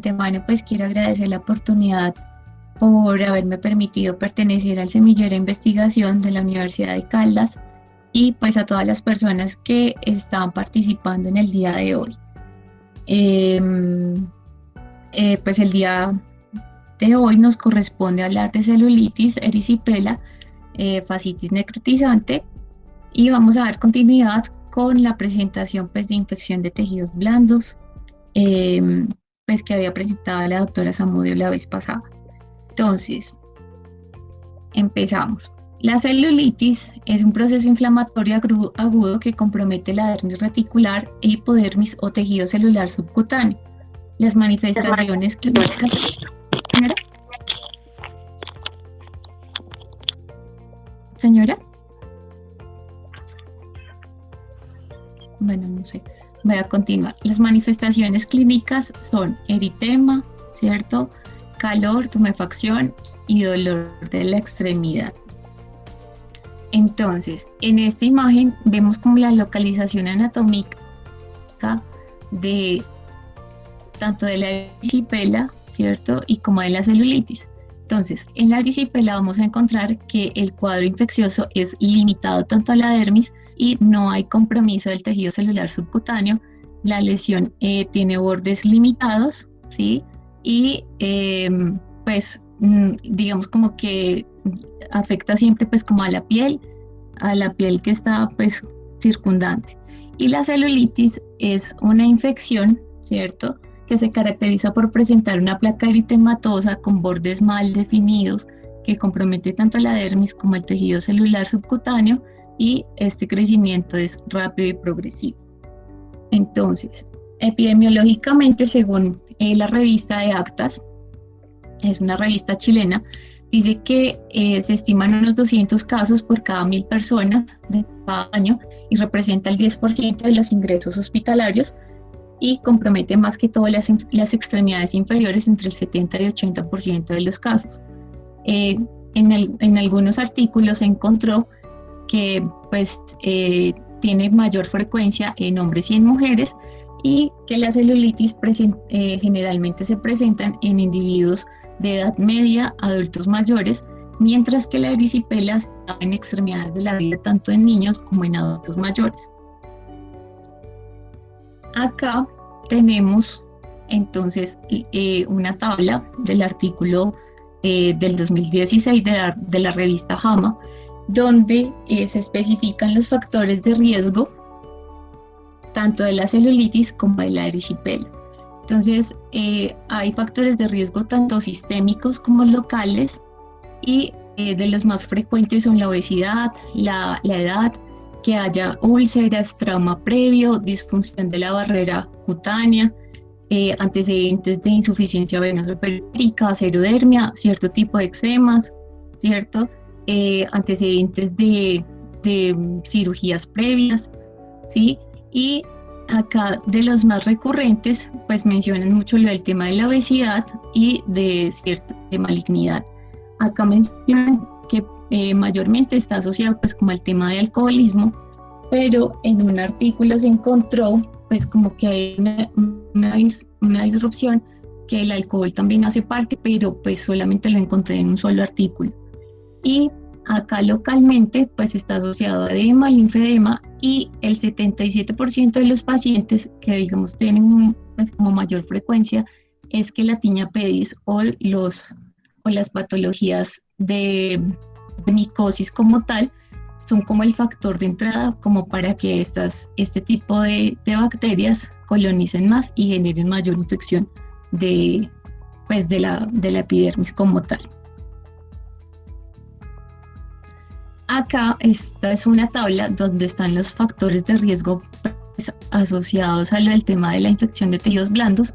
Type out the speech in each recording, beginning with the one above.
antemano pues quiero agradecer la oportunidad por haberme permitido pertenecer al semillero de investigación de la Universidad de Caldas y pues a todas las personas que están participando en el día de hoy. Em, pues el día de hoy nos corresponde hablar de celulitis, erisipela, fascitis necrotizante y vamos a dar continuidad con la presentación pues, de infección de tejidos blandos pues, que había presentado la doctora Zamudio la vez pasada. Entonces, empezamos. La celulitis es un proceso inflamatorio agudo que compromete la dermis reticular e hipodermis o tejido celular subcutáneo. Las manifestaciones clínicas... ¿Señora? Bueno, no sé. Voy a continuar. Las manifestaciones clínicas son eritema, ¿cierto? Calor, tumefacción y dolor de la extremidad. Entonces, en esta imagen vemos como la localización anatómica de tanto de la erisipela, ¿cierto? Y como de la celulitis. Entonces, en la erisipela vamos a encontrar que el cuadro infeccioso es limitado tanto a la dermis y no hay compromiso del tejido celular subcutáneo. La lesión tiene bordes limitados, ¿sí? Y pues digamos como que afecta siempre pues como a la piel que está pues circundante. Y la celulitis es una infección, ¿cierto?, que se caracteriza por presentar una placa eritematosa con bordes mal definidos que compromete tanto la dermis como el tejido celular subcutáneo y este crecimiento es rápido y progresivo. Entonces, epidemiológicamente, según la revista de Actas, es una revista chilena, dice que se estiman unos 200 casos por cada 1.000 personas de cada año y representa el 10% de los ingresos hospitalarios y compromete más que todo las extremidades inferiores entre el 70 y 80% de los casos. En algunos artículos se encontró que pues, tiene mayor frecuencia en hombres y en mujeres y que la celulitis generalmente se presentan en individuos de edad media, adultos mayores, mientras que la erisipela está en extremidades de la vida tanto en niños como en adultos mayores. Acá tenemos entonces una tabla del artículo del 2016 de la revista JAMA, donde se especifican los factores de riesgo tanto de la celulitis como de la erisipela. Entonces, hay factores de riesgo tanto sistémicos como locales y de los más frecuentes son la obesidad, la edad, que haya úlceras, trauma previo, disfunción de la barrera cutánea, antecedentes de insuficiencia venosa periférica, serodermia, cierto tipo de eczemas, ¿cierto? Antecedentes de cirugías previas, ¿sí? Y acá de los más recurrentes, pues mencionan mucho lo del tema de la obesidad y de cierta malignidad. Acá mencionan que mayormente está asociado pues como al tema de alcoholismo, pero en un artículo se encontró pues como que hay una disrupción que el alcohol también hace parte, pero pues solamente lo encontré en un solo artículo. Y acá localmente pues está asociado a edema, linfedema y el 77% de los pacientes que digamos tienen pues, como mayor frecuencia es que la tiña pedis o las patologías de micosis como tal son como el factor de entrada como para que este tipo de bacterias colonicen más y generen mayor infección de la epidermis como tal. Acá esta es una tabla donde están los factores de riesgo pues, asociados al tema de la infección de tejidos blandos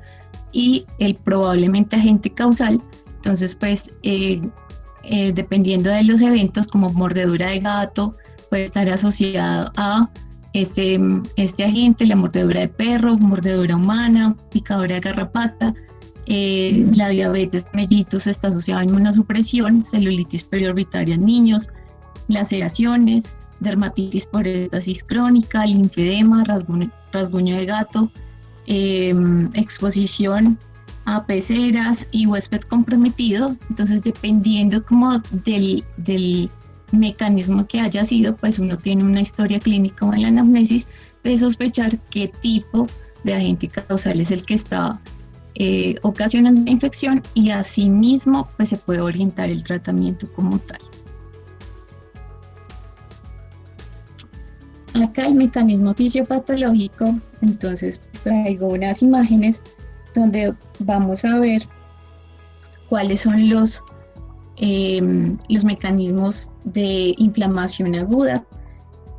y el probablemente agente causal. Entonces, pues, dependiendo de los eventos como mordedura de gato, puede estar asociado a este agente, la mordedura de perro, mordedura humana, picadura de garrapata, la diabetes mellitus está asociada a inmunosupresión, celulitis periorbitaria en niños, laceraciones, dermatitis por estasis crónica, linfedema, rasguño de gato, exposición a peceras y huésped comprometido. Entonces, dependiendo como del mecanismo que haya sido, pues uno tiene una historia clínica o en la anamnesis de sospechar qué tipo de agente causal es el que está ocasionando la infección, y asimismo pues se puede orientar el tratamiento como tal. Acá el mecanismo fisiopatológico, entonces pues, traigo unas imágenes donde vamos a ver cuáles son los mecanismos de inflamación aguda.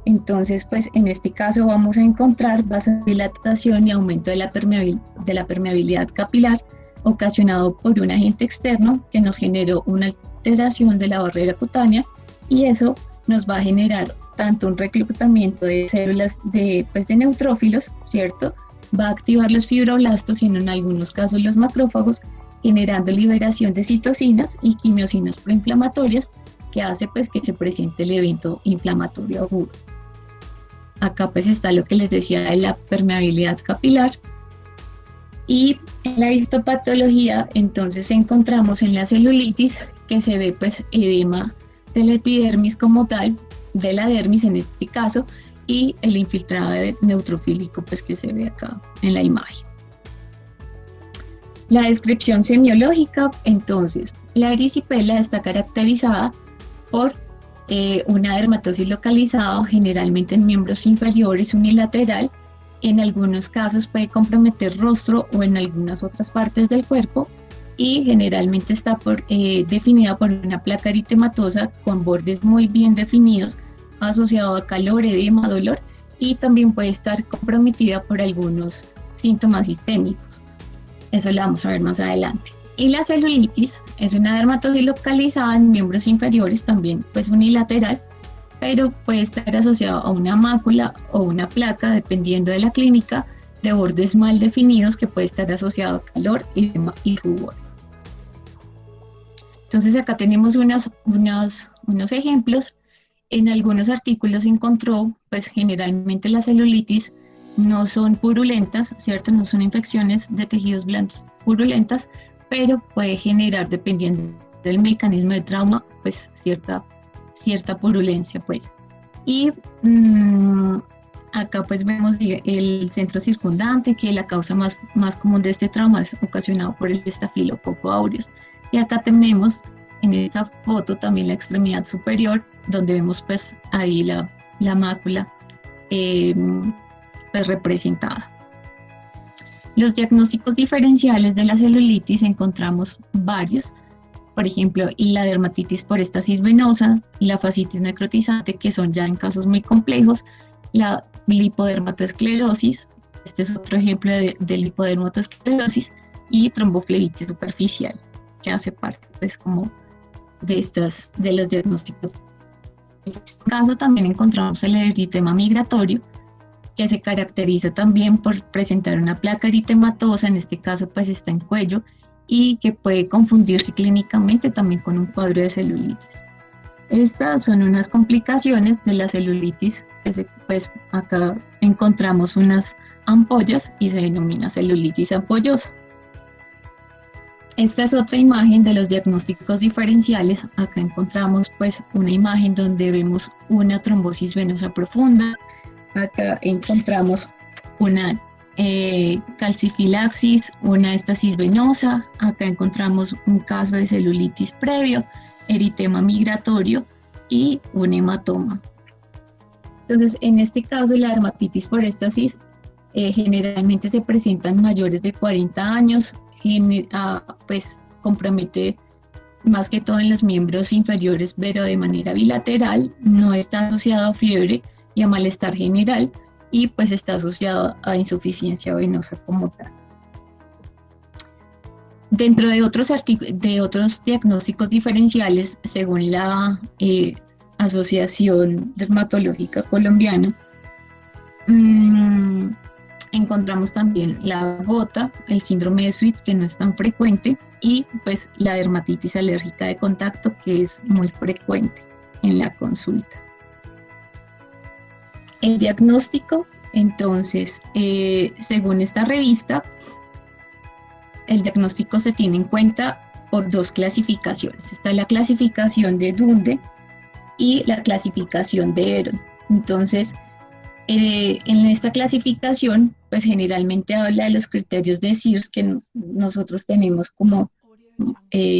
Entonces, pues en este caso vamos a encontrar vasodilatación y aumento de la permeabilidad capilar ocasionado por un agente externo que nos generó una alteración de la barrera cutánea, y eso nos va a generar tanto un reclutamiento de células de neutrófilos, ¿cierto? Va a activar los fibroblastos y en algunos casos los macrófagos, generando liberación de citocinas y quimiosinas proinflamatorias, que hace pues que se presente el evento inflamatorio agudo. Acá pues está lo que les decía de la permeabilidad capilar. Y en la histopatología entonces encontramos en la celulitis que se ve pues edema de la epidermis como tal, de la dermis en este caso, y el infiltrado neutrofílico pues que se ve acá en la imagen. La descripción semiológica, entonces, la erisipela está caracterizada por una dermatosis localizada generalmente en miembros inferiores unilateral. En algunos casos puede comprometer rostro o en algunas otras partes del cuerpo, y generalmente está definida por una placa eritematosa con bordes muy bien definidos, asociado a calor, edema, dolor, y también puede estar comprometida por algunos síntomas sistémicos. Eso lo vamos a ver más adelante. Y la celulitis es una dermatosis localizada en miembros inferiores, también pues unilateral, pero puede estar asociado a una mácula o una placa, dependiendo de la clínica, de bordes mal definidos que puede estar asociado a calor, edema y rubor. Entonces acá tenemos unos ejemplos. En algunos artículos se encontró, pues generalmente las celulitis no son purulentas, ¿cierto? No son infecciones de tejidos blandos purulentas, pero puede generar, dependiendo del mecanismo de trauma, pues cierta purulencia, pues. Y acá pues vemos el centro circundante, que la causa más común de este trauma es ocasionado por el estafilococo aureus. Y acá tenemos en esta foto también la extremidad superior, donde vemos pues ahí la mácula pues representada. Los diagnósticos diferenciales de la celulitis encontramos varios. Por ejemplo, la dermatitis por estasis venosa, la fascitis necrotizante, que son ya en casos muy complejos, la lipodermatoesclerosis, este es otro ejemplo de lipodermatoesclerosis, y tromboflebitis superficial, que hace parte pues como de los diagnósticos. En este caso también encontramos el eritema migratorio, que se caracteriza también por presentar una placa eritematosa, en este caso pues está en cuello, y que puede confundirse clínicamente también con un cuadro de celulitis. Estas son unas complicaciones de la celulitis, pues acá encontramos unas ampollas y se denomina celulitis ampollosa. Esta es otra imagen de los diagnósticos diferenciales. Acá encontramos pues una imagen donde vemos una trombosis venosa profunda. Acá encontramos una calcifilaxis, una estasis venosa. Acá encontramos un caso de celulitis previo, eritema migratorio y un hematoma. Entonces, en este caso, la dermatitis por estasis generalmente se presenta en mayores de 40 años, pues compromete más que todo en los miembros inferiores, pero de manera bilateral, no está asociado a fiebre y a malestar general, y pues está asociado a insuficiencia venosa como tal. Dentro de otros diagnósticos diferenciales, según la Asociación Dermatológica Colombiana, encontramos también la gota, el síndrome de Sweet, que no es tan frecuente, y pues la dermatitis alérgica de contacto, que es muy frecuente en la consulta. El diagnóstico, entonces, según esta revista, el diagnóstico se tiene en cuenta por dos clasificaciones. Está la clasificación de Dunde y la clasificación de Heron. Entonces, en esta clasificación, pues generalmente habla de los criterios de SIRS que nosotros tenemos como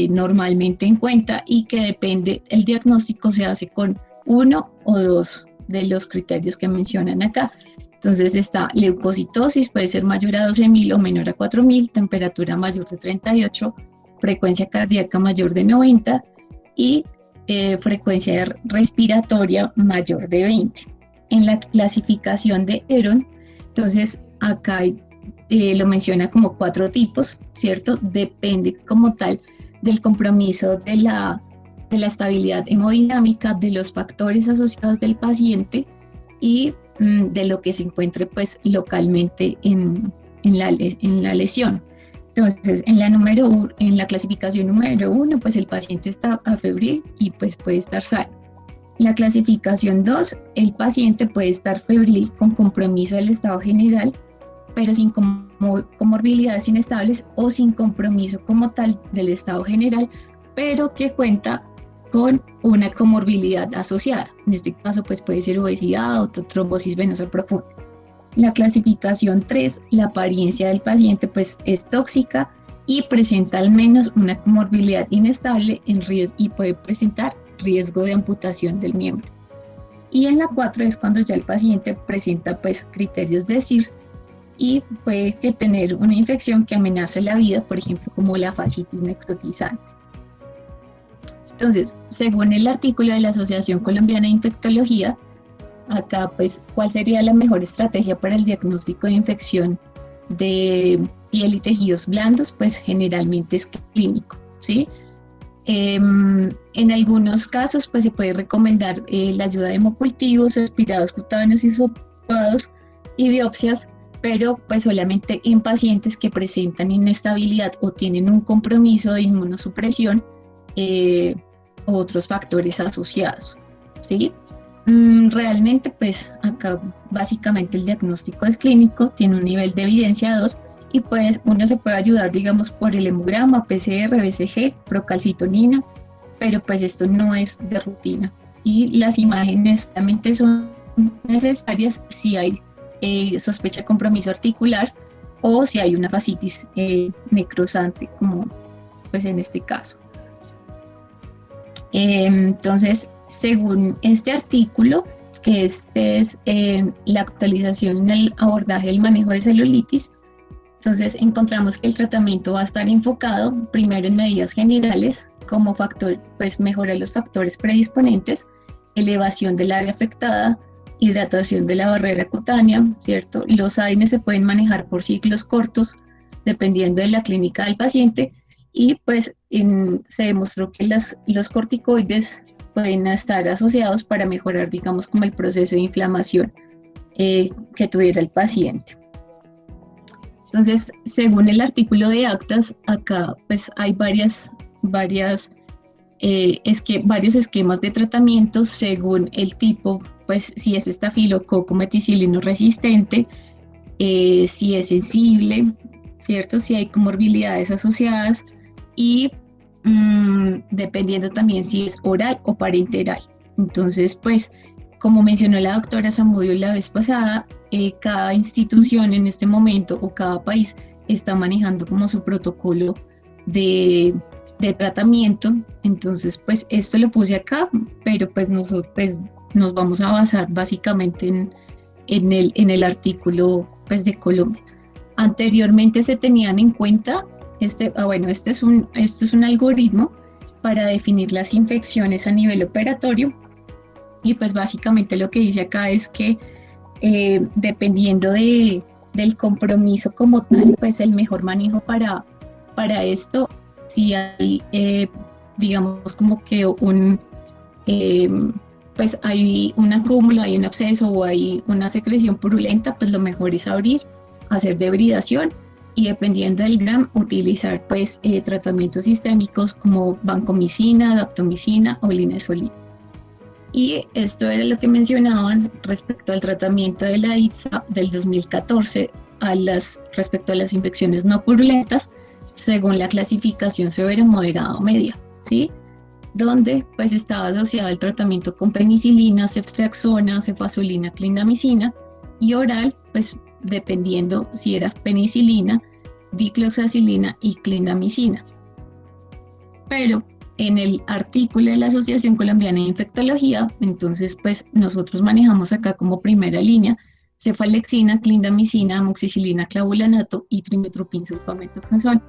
normalmente en cuenta y que depende, el diagnóstico se hace con uno o dos de los criterios que mencionan acá. Entonces está leucocitosis, puede ser mayor a 12.000 o menor a 4.000, temperatura mayor de 38, frecuencia cardíaca mayor de 90 y frecuencia respiratoria mayor de 20. En la clasificación de Heron, entonces acá lo menciona como 4 tipos, ¿cierto? Depende como tal del compromiso de la estabilidad hemodinámica, de los factores asociados del paciente y de lo que se encuentre pues localmente en la lesión. Entonces, en la clasificación número 1, pues el paciente está afebril y pues puede estar sano. La clasificación 2, el paciente puede estar febril con compromiso del estado general, pero sin comorbilidades inestables o sin compromiso como tal del estado general, pero que cuenta con una comorbilidad asociada. En este caso, pues puede ser obesidad o trombosis venosa profunda. La clasificación 3, la apariencia del paciente pues es tóxica y presenta al menos una comorbilidad inestable en riesgo y puede presentar riesgo de amputación del miembro. Y en la 4 es cuando ya el paciente presenta pues criterios de SIRS y puede que tener una infección que amenace la vida, por ejemplo, como la fascitis necrotizante. Entonces, según el artículo de la Asociación Colombiana de Infectología, acá, pues, ¿cuál sería la mejor estrategia para el diagnóstico de infección de piel y tejidos blandos? Pues generalmente es clínico, ¿sí? En algunos casos, pues se puede recomendar la ayuda de hemocultivos, aspirados cutáneos y sopados y biopsias, pero pues solamente en pacientes que presentan inestabilidad o tienen un compromiso de inmunosupresión o otros factores asociados, ¿sí? Realmente, pues acá básicamente el diagnóstico es clínico, tiene un nivel de evidencia 2 y pues uno se puede ayudar, digamos, por el hemograma, PCR, BCG, procalcitonina, pero pues esto no es de rutina y las imágenes solamente son necesarias si hay sospecha de compromiso articular o si hay una fascitis necrosante, como pues en este caso. Entonces, según este artículo, que este es la actualización en el abordaje del manejo de celulitis, entonces encontramos que el tratamiento va a estar enfocado primero en medidas generales, como factor, pues mejorar los factores predisponentes, elevación del área afectada, hidratación de la barrera cutánea, ¿cierto? Los AINES se pueden manejar por ciclos cortos, dependiendo de la clínica del paciente, y pues se demostró que los corticoides pueden estar asociados para mejorar, digamos, como el proceso de inflamación que tuviera el paciente. Entonces, según el artículo de actas, acá pues hay varios esquemas de tratamiento según el tipo, pues si es estafilococo meticilino resistente, si es sensible, ¿cierto? Si hay comorbilidades asociadas y dependiendo también si es oral o parenteral. Entonces, pues, como mencionó la doctora Zamudio la vez pasada, cada institución en este momento o cada país está manejando como su protocolo de tratamiento. Entonces, pues, esto lo puse acá, pero pues nosotros pues, nos vamos a basar básicamente en el artículo pues, de Colombia. Anteriormente se tenían en cuenta, esto es un algoritmo para definir las infecciones a nivel operatorio y pues básicamente lo que dice acá es que dependiendo del compromiso como tal, pues el mejor manejo para esto, si hay digamos como que pues hay un acúmulo, hay un absceso o hay una secreción purulenta, pues lo mejor es abrir, hacer debridación y dependiendo del GRAM utilizar pues tratamientos sistémicos como vancomicina, daptomicina o linezolida. Y esto era lo que mencionaban respecto al tratamiento de la ITSA del 2014 respecto a las infecciones no purulentas. según la clasificación severa, moderada o media, ¿sí? Donde pues estaba asociado al tratamiento con penicilina, ceftriaxona, cefazolina, clindamicina, y oral, pues dependiendo si era penicilina, dicloxacilina y clindamicina. Pero en el artículo de la Asociación Colombiana de Infectología, entonces pues nosotros manejamos acá como primera línea cefalexina, clindamicina, amoxicilina, clavulanato y trimethoprim sulfamethoxazol.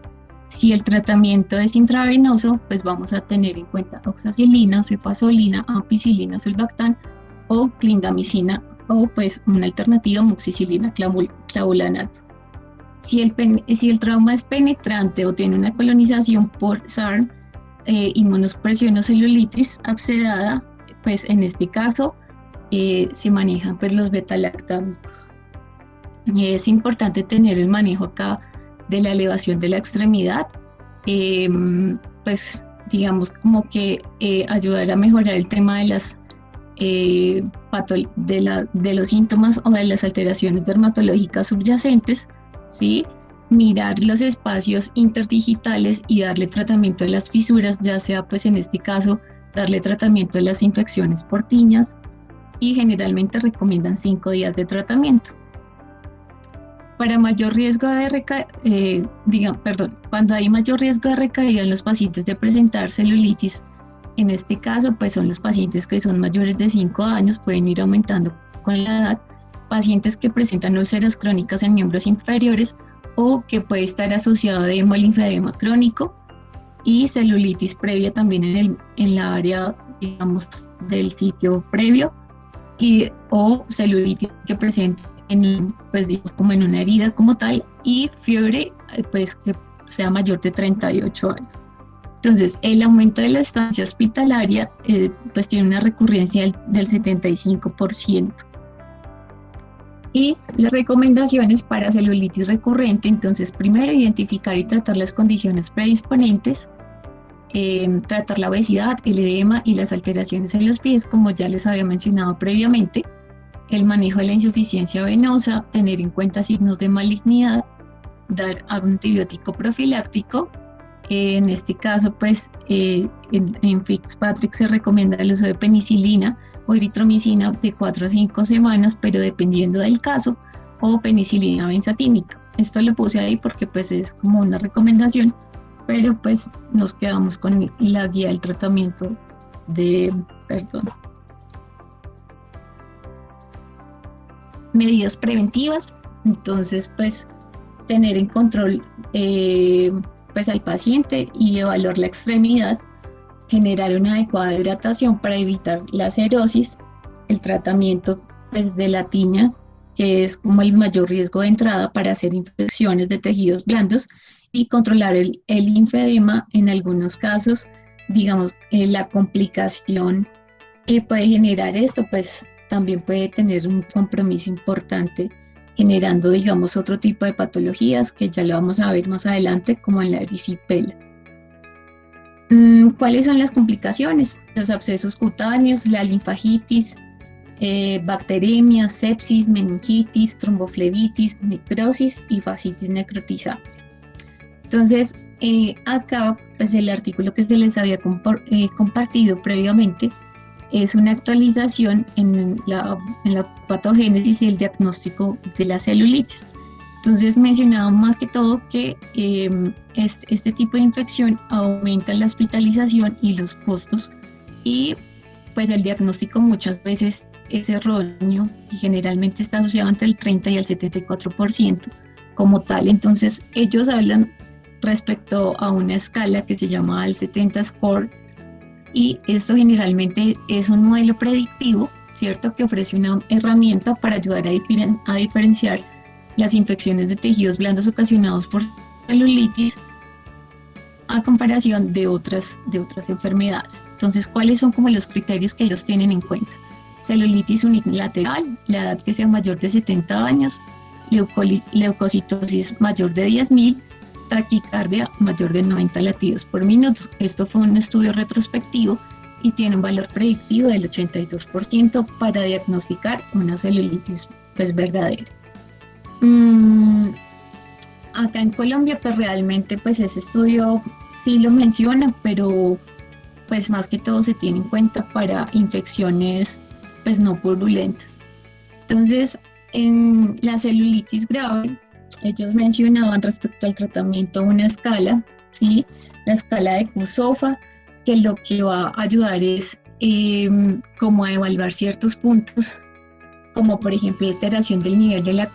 Si el tratamiento es intravenoso, pues vamos a tener en cuenta oxacilina, cefazolina, ampicilina, sulbactam o clindamicina, o pues una alternativa amoxicilina, clavulanato. Si el trauma es penetrante o tiene una colonización por SARM, inmunosupresión o celulitis abscedada, pues en este caso se manejan pues los beta-lactámicos. Es importante tener el manejo acá de la elevación de la extremidad, pues digamos como que ayudar a mejorar el tema de las de los síntomas o de las alteraciones dermatológicas subyacentes, ¿sí? Mirar los espacios interdigitales y darle tratamiento a las fisuras, ya sea pues en este caso darle tratamiento a las infecciones por tiñas, y generalmente recomiendan 5 días de tratamiento. Para mayor riesgo de cuando hay mayor riesgo de recaída en los pacientes de presentar celulitis, en este caso pues son los pacientes que son mayores de 5 años, pueden ir aumentando con la edad, pacientes que presentan úlceras crónicas en miembros inferiores o que puede estar asociado a hemolinfedema crónico y celulitis previa también en la área, digamos, del sitio previo, o celulitis que presente pues digamos como en una herida como tal, y fiebre pues que sea mayor de 38 años. Entonces, el aumento de la estancia hospitalaria pues tiene una recurrencia del 75%. Y las recomendaciones para celulitis recurrente, entonces primero identificar y tratar las condiciones predisponentes, tratar la obesidad, el edema y las alteraciones en los pies, como ya les había mencionado previamente, el manejo de la insuficiencia venosa, tener en cuenta signos de malignidad, dar antibiótico profiláctico. En este caso, pues en Fitzpatrick se recomienda el uso de penicilina o eritromicina de 4 a 5 semanas, pero dependiendo del caso, o penicilina benzatínica. Esto lo puse ahí porque pues es como una recomendación, pero pues nos quedamos con la guía del tratamiento medidas preventivas. Entonces pues tener en control pues al paciente y evaluar la extremidad, generar una adecuada hidratación para evitar la cirrosis, el tratamiento pues de la tiña, que es como el mayor riesgo de entrada para hacer infecciones de tejidos blandos, y controlar el linfedema en algunos casos, digamos, la complicación que puede generar esto, pues también puede tener un compromiso importante generando, digamos, otro tipo de patologías que ya lo vamos a ver más adelante, como en la erisipela. ¿Cuáles son las complicaciones? Los abscesos cutáneos, la linfagitis, bacteremia, sepsis, meningitis, tromboflebitis, necrosis y fascitis necrotizante. Entonces, acá, pues el artículo que se les había compartido previamente es una actualización en la patogénesis y el diagnóstico de la celulitis. Entonces mencionaba más que todo que este tipo de infección aumenta la hospitalización y los costos, y pues el diagnóstico muchas veces es erróneo y generalmente está asociado entre el 30 y el 74% como tal. Entonces ellos hablan respecto a una escala que se llama el 70 Score, y esto generalmente es un modelo predictivo, ¿cierto?, que ofrece una herramienta para ayudar a diferenciar las infecciones de tejidos blandos ocasionados por celulitis a comparación de otras enfermedades. Entonces, ¿cuáles son como los criterios que ellos tienen en cuenta? Celulitis unilateral, la edad que sea mayor de 70 años, leucocitosis mayor de 10.000, taquicardia mayor de 90 latidos por minuto. Esto fue un estudio retrospectivo y tiene un valor predictivo del 82% para diagnosticar una celulitis pues verdadera. acá en Colombia, pues realmente pues ese estudio sí lo menciona, pero pues más que todo se tiene en cuenta para infecciones pues no purulentas. Entonces, en la celulitis grave, ellos mencionaban respecto al tratamiento una escala, ¿sí? La escala de Kusofa, que lo que va a ayudar es como a evaluar ciertos puntos, como por ejemplo la alteración del nivel de la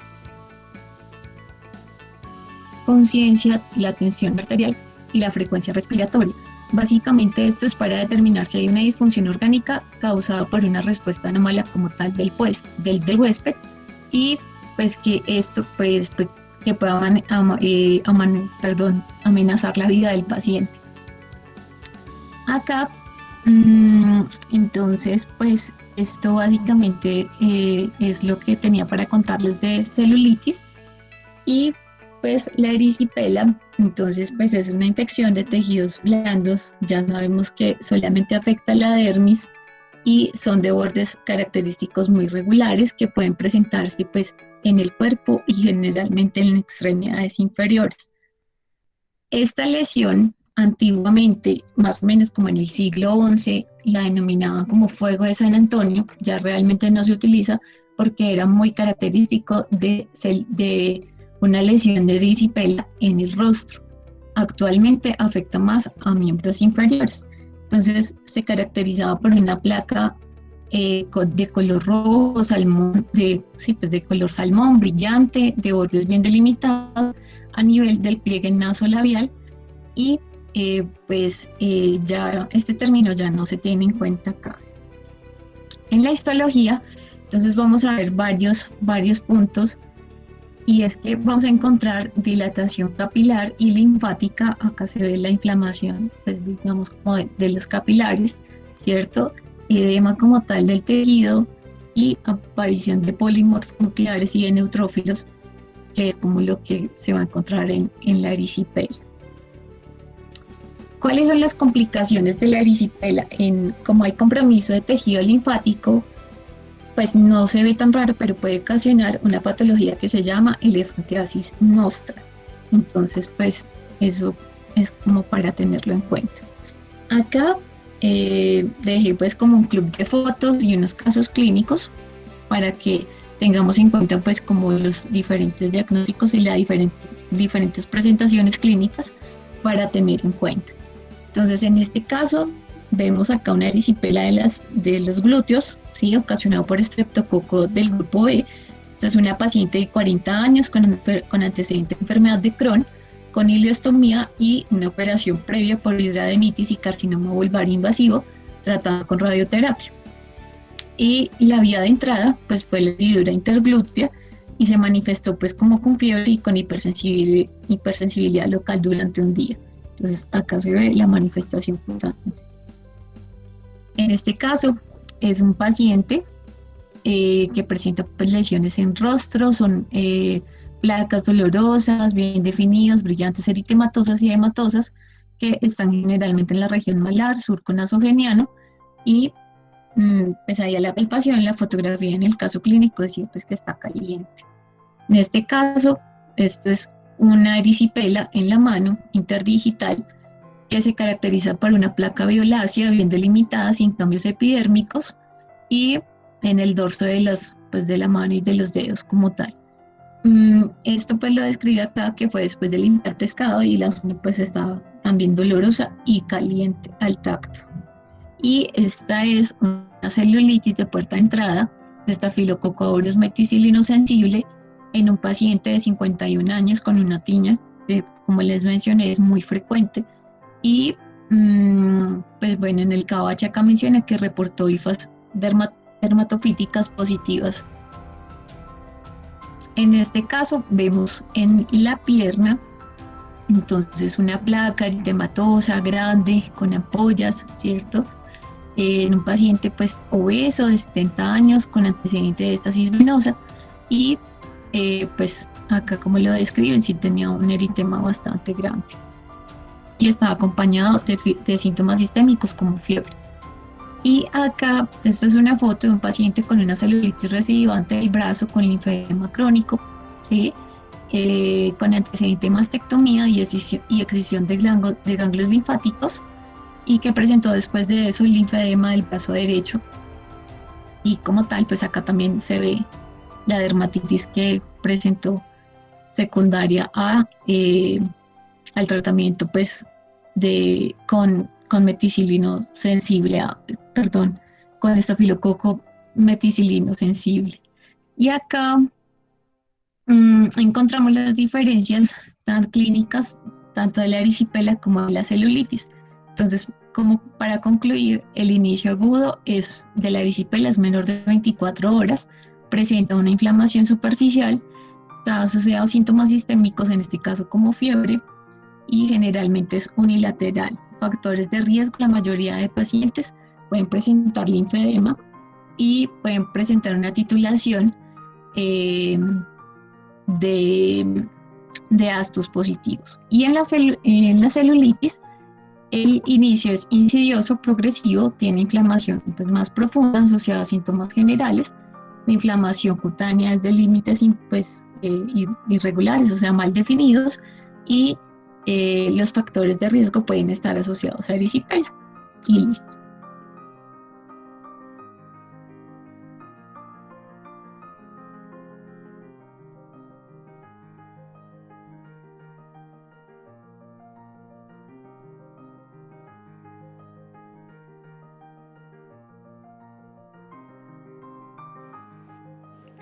conciencia, la tensión arterial y la frecuencia respiratoria. Básicamente esto es para determinar si hay una disfunción orgánica causada por una respuesta anómala como tal del huésped y pues que esto pues que pueda amenazar la vida del paciente. Acá, entonces pues esto básicamente es lo que tenía para contarles de celulitis. Y pues la erisipela, entonces pues es una infección de tejidos blandos, ya sabemos que solamente afecta la dermis y son de bordes característicos muy regulares que pueden presentarse pues en el cuerpo y generalmente en extremidades inferiores. Esta lesión antiguamente, más o menos como en el siglo XI, la denominaban como fuego de San Antonio, ya realmente no se utiliza porque era muy característico de una lesión de erisipela en el rostro. Actualmente afecta más a miembros inferiores. Entonces se caracterizaba por una placa de color rojo, salmón, pues de color salmón, brillante, de bordes bien delimitados a nivel del pliegue nasolabial y ya este término ya no se tiene en cuenta casi. En la histología, entonces vamos a ver varios puntos y es que vamos a encontrar dilatación capilar y linfática. Acá se ve la inflamación, pues digamos como de los capilares, ¿cierto? Edema como tal del tejido y aparición de polimorfos nucleares y de neutrófilos, que es como lo que se va a encontrar en la erisipela. ¿Cuáles son las complicaciones de la erisipela? Como hay compromiso de tejido linfático, pues no se ve tan raro, pero puede ocasionar una patología que se llama elefantiasis nostra. Entonces, pues eso es como para tenerlo en cuenta. Acá dejé pues como un club de fotos y unos casos clínicos para que tengamos en cuenta pues como los diferentes diagnósticos y las diferentes presentaciones clínicas para tener en cuenta. Entonces, en este caso, vemos acá una erisipela de los glúteos, ¿sí? Ocasionado por estreptococo del grupo B. Esta es una paciente de 40 años con antecedente de enfermedad de Crohn, con ileostomía y una operación previa por hidradenitis y carcinoma vulvar invasivo, tratada con radioterapia. Y la vía de entrada, pues fue la hendidura interglútea y se manifestó pues como con fiebre y con hipersensibilidad local durante un día. Entonces acá se ve la manifestación cutánea. En este caso es un paciente que presenta pues, lesiones en rostro, son placas dolorosas, bien definidas, brillantes, eritematosas y hematosas que están generalmente en la región malar, surco nasogeniano y pues ahí a la palpación, la fotografía en el caso clínico decía pues que está caliente. En este caso, esto es una erisipela en la mano interdigital que se caracteriza por una placa violácea bien delimitada sin cambios epidérmicos y en el dorso pues, de la mano y de los dedos como tal. Esto pues lo describe acá que fue después de limpiar pescado y la zona pues estaba también dolorosa y caliente al tacto. Y esta es una celulitis de puerta de entrada de Staphylococcus aureus meticilino sensible en un paciente de 51 años con una tiña que, como les mencioné, es muy frecuente. Y pues bueno, en el KBH acá menciona que reportó hifas dermatofíticas positivas. En este caso vemos en la pierna, entonces una placa eritematosa grande con ampollas, ¿cierto? En un paciente pues obeso de 70 años con antecedente de estasis venosa y pues acá como lo describen sí tenía un eritema bastante grande y estaba acompañado de síntomas sistémicos como fiebre. Y acá, esto es una foto de un paciente con una celulitis recidivante del brazo con linfedema crónico, ¿sí? con antecedente de mastectomía y excisión de ganglios linfáticos, y que presentó después de eso el linfedema del brazo derecho. Y como tal, pues acá también se ve la dermatitis que presentó secundaria al tratamiento pues con meticilino sensible, perdón, con estafilococo meticilino sensible. Y acá encontramos las diferencias tan clínicas tanto de la erisipela como de la celulitis. Entonces, como para concluir, el inicio agudo de la erisipela es menor de 24 horas, presenta una inflamación superficial, está asociado a síntomas sistémicos, en este caso como fiebre, y generalmente es unilateral. Factores de riesgo: la mayoría de pacientes pueden presentar linfedema y pueden presentar una titulación eh, de, de astos positivos. Y en la celulitis, el inicio es insidioso, progresivo, tiene inflamación pues, más profunda asociada a síntomas generales. La inflamación cutánea es de límites pues, irregulares, o sea, mal definidos, y los factores de riesgo pueden estar asociados a erisipela. Y listo.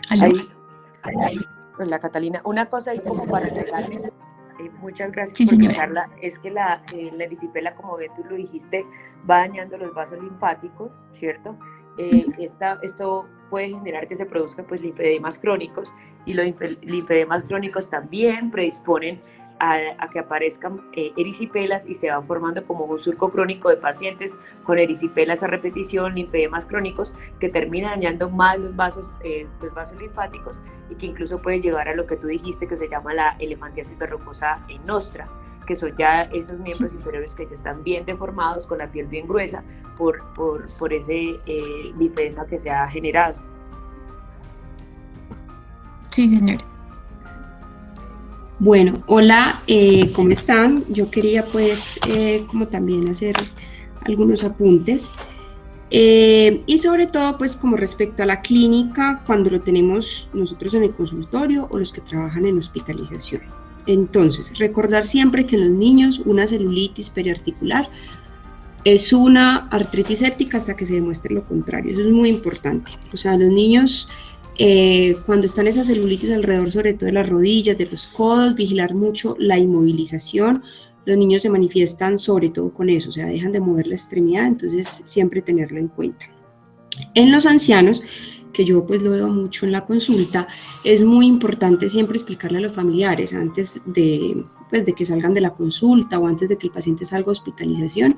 ¿Aló? Ahí, hola Catalina, una cosa ahí como para agregarles, muchas gracias Sí, por tu señora. charla, es que la erisipela, como bien tú lo dijiste, va dañando los vasos linfáticos, ¿cierto? Esto puede generar que se produzcan pues linfedemas crónicos, y los linfedemas crónicos también predisponen a que aparezcan erisipelas, y se va formando como un surco crónico de pacientes con erisipelas a repetición, linfedemas crónicos, que termina dañando más los vasos linfáticos, y que incluso puede llegar a lo que tú dijiste, que se llama la elefantiasis verrucosa nostra, que son ya esos miembros inferiores que ya están bien deformados, con la piel bien gruesa, por ese linfedema que se ha generado. Sí, señora. Bueno, hola, ¿cómo están? Yo quería pues como también hacer algunos apuntes y sobre todo pues como respecto a la clínica cuando lo tenemos nosotros en el consultorio o los que trabajan en hospitalización. Entonces, recordar siempre que en los niños una celulitis periarticular es una artritis séptica hasta que se demuestre lo contrario. Eso es muy importante. O sea, los niños cuando están esas celulitis alrededor, sobre todo de las rodillas, de los codos, vigilar mucho la inmovilización. Los niños se manifiestan sobre todo con eso, o sea, dejan de mover la extremidad, entonces siempre tenerlo en cuenta. En los ancianos, que yo pues lo veo mucho en la consulta, es muy importante siempre explicarle a los familiares antes de que salgan de la consulta o antes de que el paciente salga a hospitalización,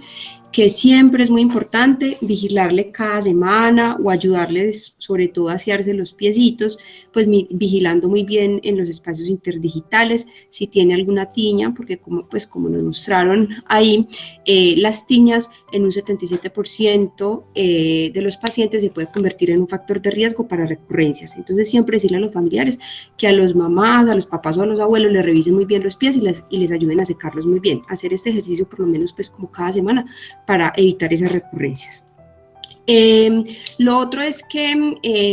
que siempre es muy importante vigilarle cada semana o ayudarles sobre todo a asearse los piecitos, pues vigilando muy bien en los espacios interdigitales si tiene alguna tiña, porque como nos mostraron ahí, las tiñas en un 77% de los pacientes se puede convertir en un factor de riesgo para recurrencias. Entonces siempre decirle a los familiares que a los mamás, a los papás o a los abuelos les revisen muy bien los pies y les ayuden a secarlos muy bien. Hacer este ejercicio por lo menos pues como cada semana para evitar esas recurrencias. Lo otro es que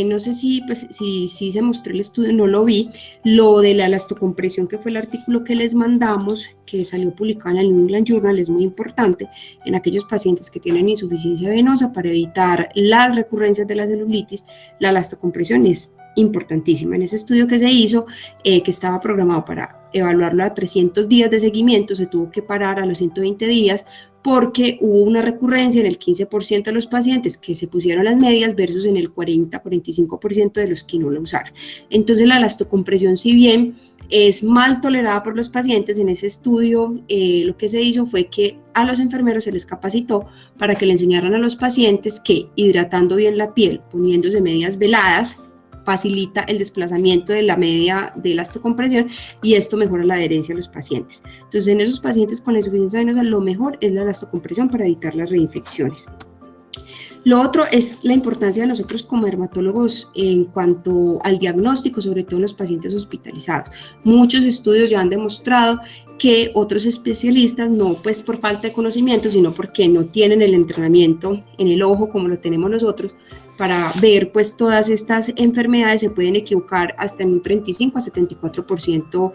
no sé si se mostró el estudio, no lo vi, lo de la elastocompresión, que fue el artículo que les mandamos, que salió publicado en el New England Journal, es muy importante en aquellos pacientes que tienen insuficiencia venosa para evitar las recurrencias de la celulitis. La elastocompresión es importantísima. En ese estudio que se hizo, que estaba programado para evaluarlo a 300 días de seguimiento, se tuvo que parar a los 120 días porque hubo una recurrencia en el 15% de los pacientes que se pusieron las medias versus en el 40-45% de los que no lo usaron. Entonces la elastocompresión, si bien es mal tolerada por los pacientes, en ese estudio lo que se hizo fue que a los enfermeros se les capacitó para que le enseñaran a los pacientes que hidratando bien la piel, poniéndose medias veladas, facilita el desplazamiento de la media de elastocompresión y esto mejora la adherencia a los pacientes. Entonces, en esos pacientes con insuficiencia venosa, lo mejor es la elastocompresión para evitar las reinfecciones. Lo otro es la importancia de nosotros como dermatólogos en cuanto al diagnóstico, sobre todo en los pacientes hospitalizados. Muchos estudios ya han demostrado que otros especialistas, no pues por falta de conocimiento, sino porque no tienen el entrenamiento en el ojo como lo tenemos nosotros, para ver pues todas estas enfermedades se pueden equivocar hasta en un 35 a 74%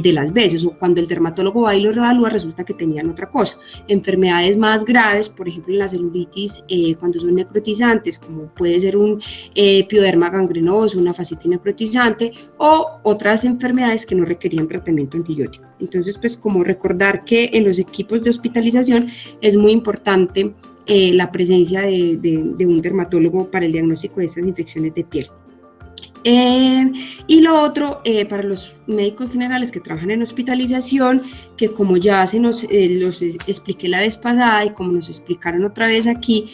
de las veces, o cuando el dermatólogo va y lo evalúa resulta que tenían otra cosa. Enfermedades más graves, por ejemplo en la celulitis, cuando son necrotizantes, como puede ser un pioderma gangrenoso, una fascitis necrotizante, o otras enfermedades que no requerían tratamiento antibiótico. Entonces, pues como recordar que en los equipos de hospitalización es muy importante la presencia de un dermatólogo para el diagnóstico de estas infecciones de piel. Y lo otro, para los médicos generales que trabajan en hospitalización, que como ya los expliqué la vez pasada y como nos explicaron otra vez aquí,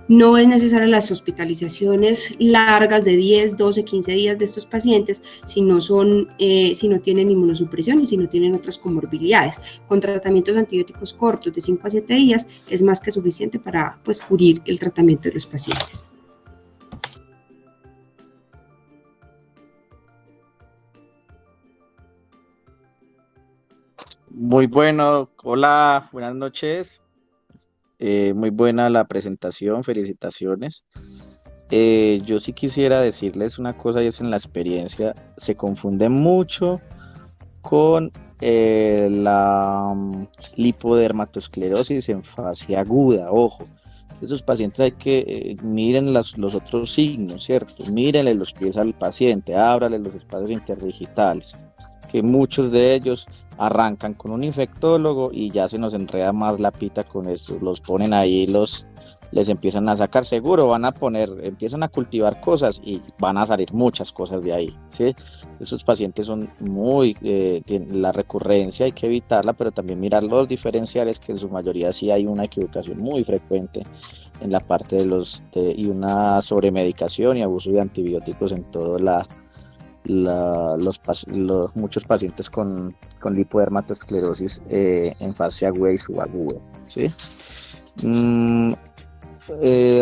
no es necesaria las hospitalizaciones largas de 10, 12, 15 días de estos pacientes si no tienen inmunosupresión y si no tienen otras comorbilidades. Con tratamientos antibióticos cortos de 5 a 7 días es más que suficiente para pues, cubrir el tratamiento de los pacientes. Muy bueno, hola, buenas noches. Muy buena la presentación, felicitaciones. Yo sí quisiera decirles una cosa y es en la experiencia, se confunde mucho con la lipodermatosclerosis en fase aguda, ojo. Esos pacientes hay que miren los otros signos, ¿cierto? Mírenle los pies al paciente, ábrale los espacios interdigitales, que muchos de ellos arrancan con un infectólogo y ya se nos enreda más la pita con esto, los ponen ahí, les empiezan a sacar, seguro empiezan a cultivar cosas y van a salir muchas cosas de ahí, ¿sí? Esos pacientes son la recurrencia hay que evitarla, pero también mirar los diferenciales, que en su mayoría sí hay una equivocación muy frecuente en la parte y una sobremedicación y abuso de antibióticos en todo muchos pacientes con lipodermatosclerosis en fase aguda y subaguda, ¿sí?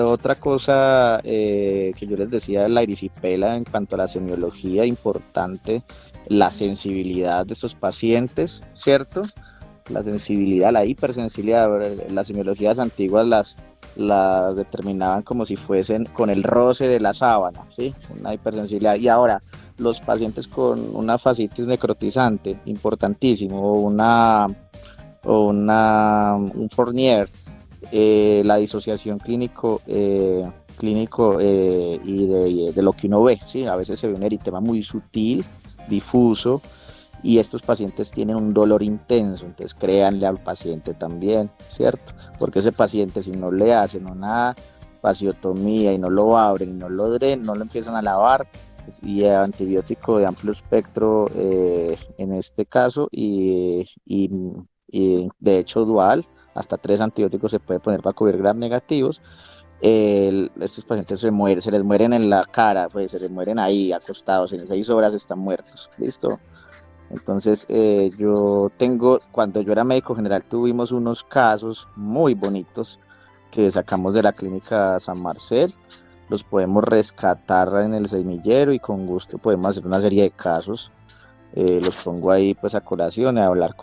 Otra cosa que yo les decía de la erisipela en cuanto a la semiología, importante la sensibilidad de estos pacientes, ¿cierto? La sensibilidad, la hipersensibilidad, las semiologías antiguas las determinaban como si fuesen con el roce de la sábana, ¿sí? Una hipersensibilidad. Y ahora, los pacientes con una fascitis necrotizante, importantísimo, o un Fournier, la disociación clínico y de lo que uno ve, ¿sí? A veces se ve un eritema muy sutil, difuso, y estos pacientes tienen un dolor intenso, entonces créanle al paciente también, ¿cierto? Porque ese paciente, si no le hacen una fasciotomía y no lo abren y no lo empiezan a lavar, y antibiótico de amplio espectro en este caso, y de hecho dual, hasta 3 antibióticos se puede poner para cubrir gram negativos. Estos pacientes se les mueren en la cara, pues se les mueren ahí acostados, en 6 horas están muertos, ¿listo? Entonces cuando yo era médico general tuvimos unos casos muy bonitos que sacamos de la clínica San Marcel, los podemos rescatar en el semillero y con gusto podemos hacer una serie de casos, los pongo ahí pues a colación, a hablar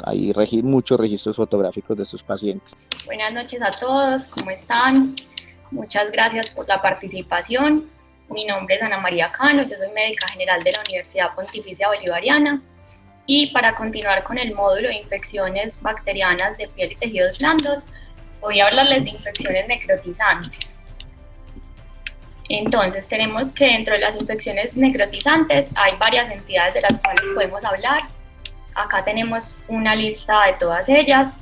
hay muchos registros fotográficos de estos pacientes. Buenas noches a todos, ¿cómo están? Muchas gracias por la participación. Mi nombre es Ana María Cano, yo soy médica general de la Universidad Pontificia Bolivariana, y para continuar con el módulo de infecciones bacterianas de piel y tejidos blandos, voy a hablarles de infecciones necrotizantes. Entonces, tenemos que dentro de las infecciones necrotizantes hay varias entidades de las cuales podemos hablar. Acá tenemos una lista de todas ellas.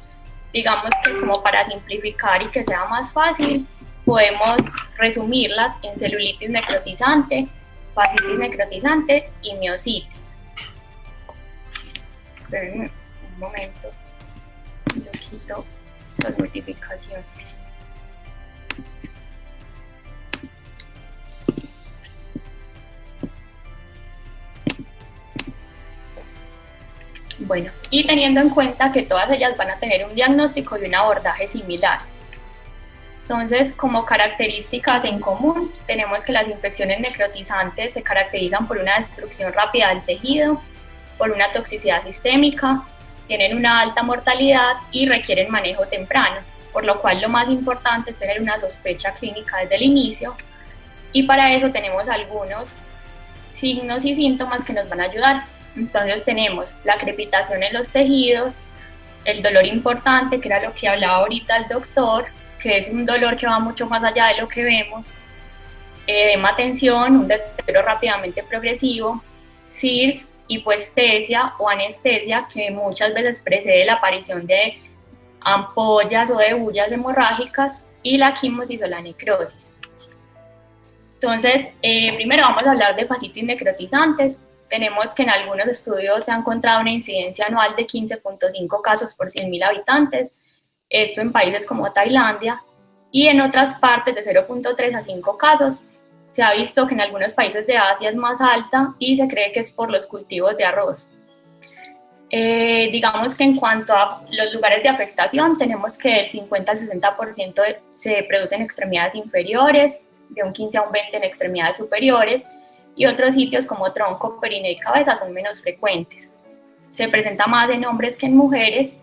Digamos que como para simplificar y que sea más fácil, podemos resumirlas en celulitis necrotizante, fascitis necrotizante y miositis. Esperen un momento, yo quito estas notificaciones. Bueno, y teniendo en cuenta que todas ellas van a tener un diagnóstico y un abordaje similar. Entonces, como características en común, tenemos que las infecciones necrotizantes se caracterizan por una destrucción rápida del tejido, por una toxicidad sistémica, tienen una alta mortalidad y requieren manejo temprano, por lo cual lo más importante es tener una sospecha clínica desde el inicio, y para eso tenemos algunos signos y síntomas que nos van a ayudar. Entonces tenemos la crepitación en los tejidos, el dolor importante, que era lo que hablaba ahorita el doctor, que es un dolor que va mucho más allá de lo que vemos, edema, tensión, un deterioro rápidamente progresivo, CIRS, hipoestesia o anestesia, que muchas veces precede la aparición de ampollas o de bullas hemorrágicas, y la quimosis o la necrosis. Entonces, primero vamos a hablar de fascitis necrotizantes. Tenemos que en algunos estudios se ha encontrado una incidencia anual de 15.5 casos por 100.000 habitantes, esto en países como Tailandia, y en otras partes de 0.3 a 5 casos. Se ha visto que en algunos países de Asia es más alta y se cree que es por los cultivos de arroz. Digamos que en cuanto a los lugares de afectación, tenemos que del 50 al 60% se produce en extremidades inferiores, de un 15 a un 20 en extremidades superiores, y otros sitios como tronco, perineo y cabeza son menos frecuentes. Se presenta más en hombres que en mujeres,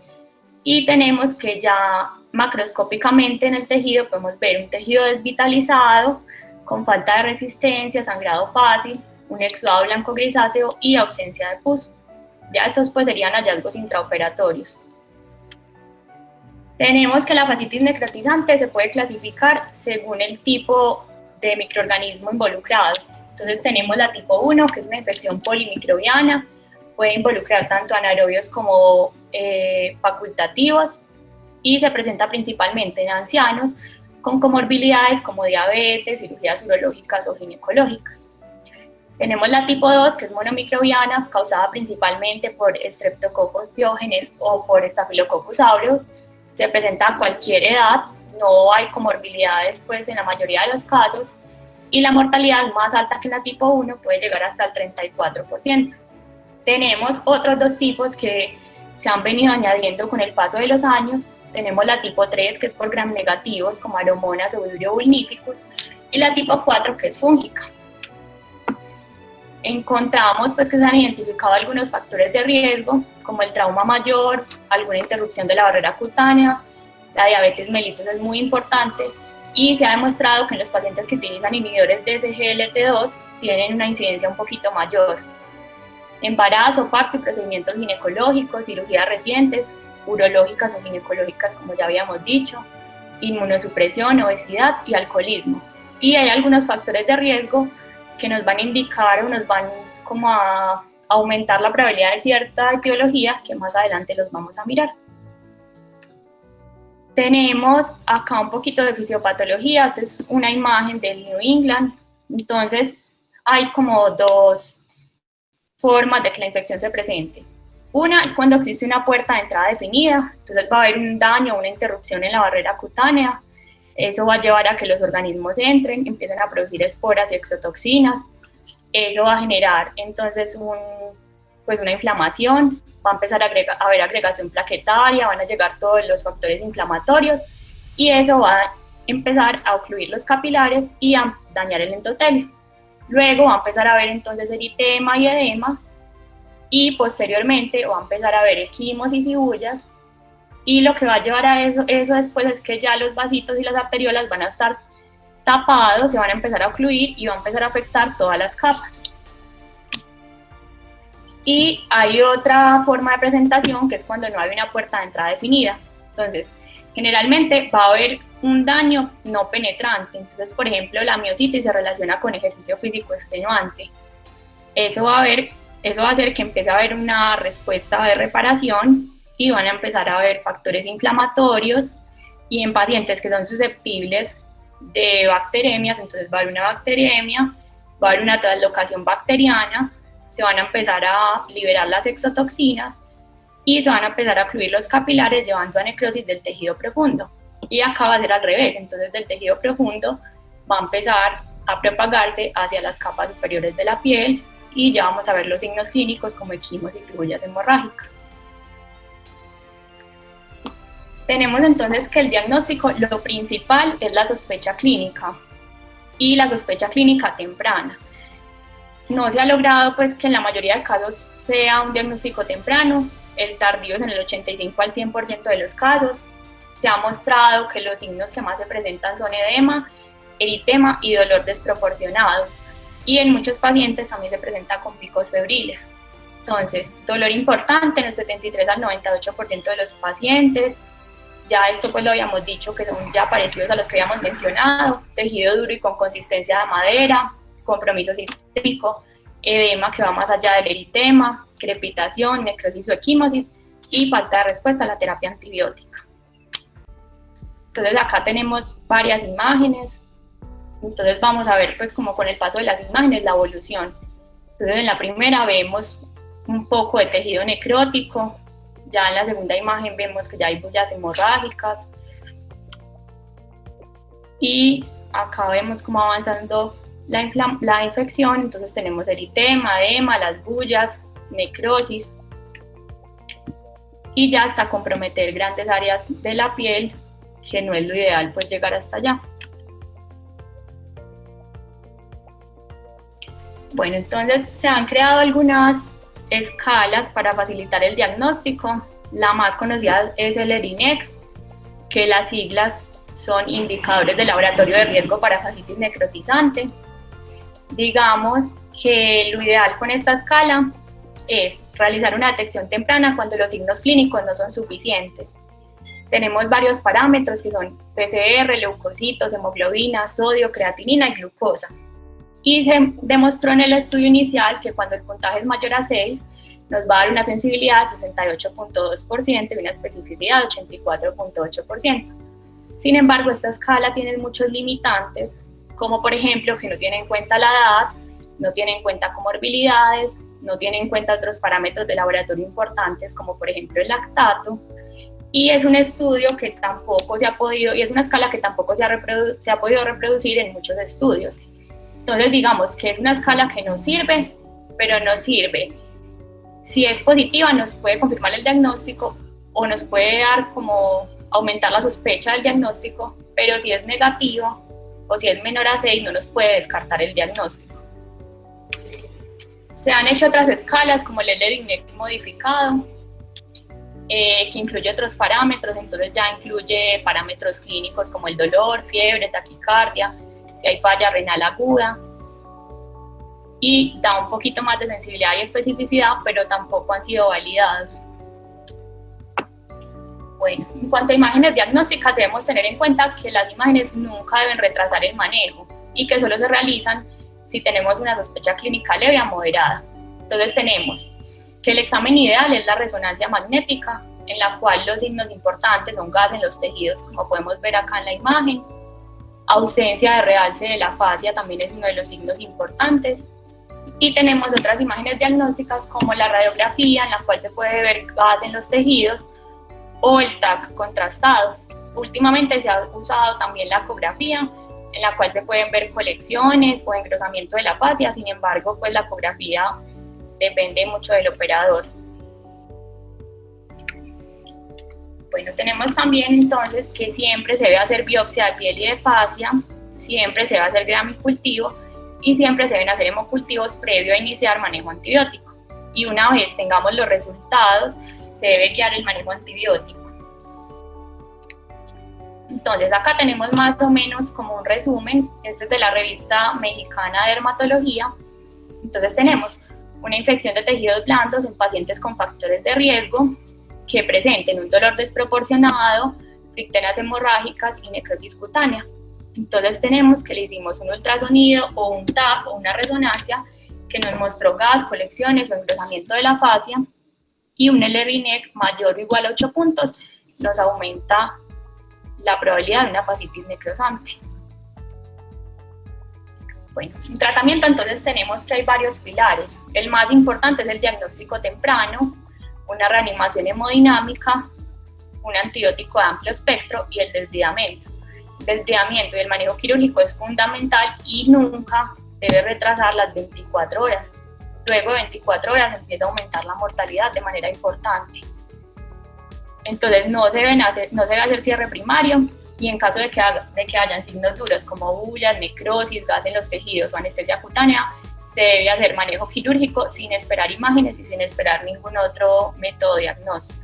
y tenemos que ya macroscópicamente en el tejido podemos ver un tejido desvitalizado, con falta de resistencia, sangrado fácil, un exudado blanco grisáceo y ausencia de pus. Ya estos pues serían hallazgos intraoperatorios. Tenemos que la fascitis necrotizante se puede clasificar según el tipo de microorganismo involucrado. Entonces tenemos la tipo 1, que es una infección polimicrobiana, puede involucrar tanto anaerobios como facultativos, y se presenta principalmente en ancianos con comorbilidades como diabetes, cirugías urológicas o ginecológicas. Tenemos la tipo 2, que es monomicrobiana, causada principalmente por Streptococcus pyogenes o por Staphylococcus aureus. Se presenta a cualquier edad, no hay comorbilidades pues en la mayoría de los casos, y la mortalidad es más alta que en la tipo 1, puede llegar hasta el 34%. Tenemos otros dos tipos que se han venido añadiendo con el paso de los años. Tenemos la tipo 3, que es por gram negativos como Aromonas o Vibrio vulnificus, y la tipo 4, que es fúngica. Encontramos pues que se han identificado algunos factores de riesgo, como el trauma mayor, alguna interrupción de la barrera cutánea, la diabetes mellitus es muy importante, y se ha demostrado que en los pacientes que utilizan inhibidores de SGLT2 tienen una incidencia un poquito mayor. Embarazo, parto y procedimientos ginecológicos, cirugías recientes, urológicas o ginecológicas, como ya habíamos dicho, inmunosupresión, obesidad y alcoholismo. Y hay algunos factores de riesgo que nos van a indicar o nos van como a aumentar la probabilidad de cierta etiología, que más adelante los vamos a mirar. Tenemos acá un poquito de fisiopatología. Esta es una imagen del New England. Entonces hay como dos formas de que la infección se presente. Una es cuando existe una puerta de entrada definida, entonces va a haber un daño, una interrupción en la barrera cutánea. Eso va a llevar a que los organismos entren, empiecen a producir esporas y exotoxinas. Eso va a generar entonces una inflamación, va a empezar a haber agregación plaquetaria, van a llegar todos los factores inflamatorios, y eso va a empezar a ocluir los capilares y a dañar el endotelio. Luego va a empezar a haber entonces eritema y edema, y posteriormente va a empezar a haber equimosis y bullas, y lo que va a llevar a eso después es que ya los vasitos y las arteriolas van a estar tapados, se van a empezar a ocluir y va a empezar a afectar todas las capas. Y hay otra forma de presentación, que es cuando no hay una puerta de entrada definida. Entonces, generalmente va a haber un daño no penetrante. Entonces, por ejemplo, la miositis se relaciona con ejercicio físico extenuante. Eso va a hacer que empiece a haber una respuesta de reparación y van a empezar a haber factores inflamatorios, y en pacientes que son susceptibles de bacteremias, entonces va a haber una bacteremia, va a haber una translocación bacteriana, se van a empezar a liberar las exotoxinas y se van a empezar a ocluir los capilares, llevando a necrosis del tejido profundo. Y acá va a ser al revés, entonces del tejido profundo va a empezar a propagarse hacia las capas superiores de la piel, y ya vamos a ver los signos clínicos como equimosis y bullas hemorrágicas. Tenemos entonces que el diagnóstico, lo principal es la sospecha clínica y la sospecha clínica temprana. No se ha logrado pues que en la mayoría de casos sea un diagnóstico temprano, el tardío es en el 85 al 100% de los casos. Se ha mostrado que los signos que más se presentan son edema, eritema y dolor desproporcionado. Y en muchos pacientes también se presenta con picos febriles. Entonces, dolor importante en el 73 al 98% de los pacientes. Ya esto pues lo habíamos dicho que son ya parecidos a los que habíamos mencionado. Tejido duro y con consistencia de madera, compromiso sistémico, edema que va más allá del eritema, crepitación, necrosis o equimosis y falta de respuesta a la terapia antibiótica. Entonces acá tenemos varias imágenes. Entonces vamos a ver pues como con el paso de las imágenes la evolución. Entonces en la primera vemos un poco de tejido necrótico, ya en la segunda imagen vemos que ya hay bullas hemorrágicas y acá vemos cómo va avanzando la infección. Entonces tenemos eritema, edema, las bullas, necrosis y ya hasta comprometer grandes áreas de la piel, que no es lo ideal pues llegar hasta allá. Bueno, entonces se han creado algunas escalas para facilitar el diagnóstico. La más conocida es el ERINEC, que las siglas son indicadores de laboratorio de riesgo para fascitis necrotizante. Digamos que lo ideal con esta escala es realizar una detección temprana cuando los signos clínicos no son suficientes. Tenemos varios parámetros que son PCR, leucocitos, hemoglobina, sodio, creatinina y glucosa. Y se demostró en el estudio inicial que cuando el puntaje es mayor a 6, nos va a dar una sensibilidad de 68.2% y una especificidad de 84.8%. Sin embargo, esta escala tiene muchos limitantes, como por ejemplo que no tiene en cuenta la edad, no tiene en cuenta comorbilidades, no tiene en cuenta otros parámetros de laboratorio importantes, como por ejemplo el lactato, y es un estudio que tampoco se ha podido, y es una escala que tampoco se ha podido reproducir en muchos estudios. Entonces digamos que es una escala que nos sirve, pero no sirve. Si es positiva nos puede confirmar el diagnóstico o nos puede dar como aumentar la sospecha del diagnóstico, pero si es negativa o si es menor a 6 no nos puede descartar el diagnóstico. Se han hecho otras escalas como el ERINEC modificado, que incluye otros parámetros, entonces ya incluye parámetros clínicos como el dolor, fiebre, taquicardia, si hay falla renal aguda, y da un poquito más de sensibilidad y especificidad, pero tampoco han sido validados. Bueno, en cuanto a imágenes diagnósticas, debemos tener en cuenta que las imágenes nunca deben retrasar el manejo y que solo se realizan si tenemos una sospecha clínica leve a moderada. Entonces tenemos que el examen ideal es la resonancia magnética, en la cual los signos importantes son gas en los tejidos, como podemos ver acá en la imagen. Ausencia de realce de la fascia también es uno de los signos importantes. Y tenemos otras imágenes diagnósticas como la radiografía, en la cual se puede ver gas en los tejidos, o el TAC contrastado. Últimamente se ha usado también la ecografía, en la cual se pueden ver colecciones o engrosamiento de la fascia. Sin embargo, pues la ecografía depende mucho del operador. Bueno, tenemos también entonces que siempre se debe hacer biopsia de piel y de fascia, siempre se debe hacer gramicultivo y siempre se deben hacer hemocultivos previo a iniciar manejo antibiótico. Y una vez tengamos los resultados, se debe guiar el manejo antibiótico. Entonces acá tenemos más o menos como un resumen, este es de la revista mexicana de dermatología. Entonces tenemos una infección de tejidos blandos en pacientes con factores de riesgo que presenten un dolor desproporcionado, ictenas hemorrágicas y necrosis cutánea. Entonces tenemos que le hicimos un ultrasonido o un TAC o una resonancia que nos mostró gas, colecciones o engrosamiento de la fascia, y un ERINEC mayor o igual a 8 puntos nos aumenta la probabilidad de una fascitis necrosante. Bueno, en tratamiento entonces tenemos que hay varios pilares. El más importante es el diagnóstico temprano, una reanimación hemodinámica, un antibiótico de amplio espectro y el desbridamiento. El desbridamiento y el manejo quirúrgico es fundamental y nunca debe retrasar las 24 horas. Luego de 24 horas empieza a aumentar la mortalidad de manera importante. Entonces no se debe hacer cierre primario, y en caso de que hayan signos duros como bullas, necrosis, gas en los tejidos o anestesia cutánea, se debe hacer manejo quirúrgico sin esperar imágenes y sin esperar ningún otro método diagnóstico.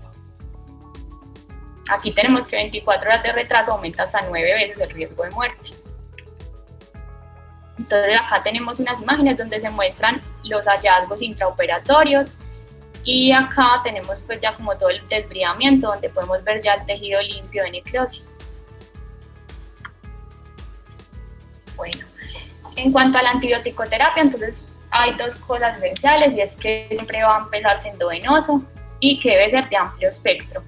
Aquí tenemos que 24 horas de retraso aumenta hasta 9 veces el riesgo de muerte. Entonces acá tenemos unas imágenes donde se muestran los hallazgos intraoperatorios, y acá tenemos pues ya como todo el desbridamiento, donde podemos ver ya el tejido limpio de necrosis. Bueno, en cuanto a la antibioticoterapia, entonces hay dos cosas esenciales, y es que siempre va a empezar siendo venoso y que debe ser de amplio espectro.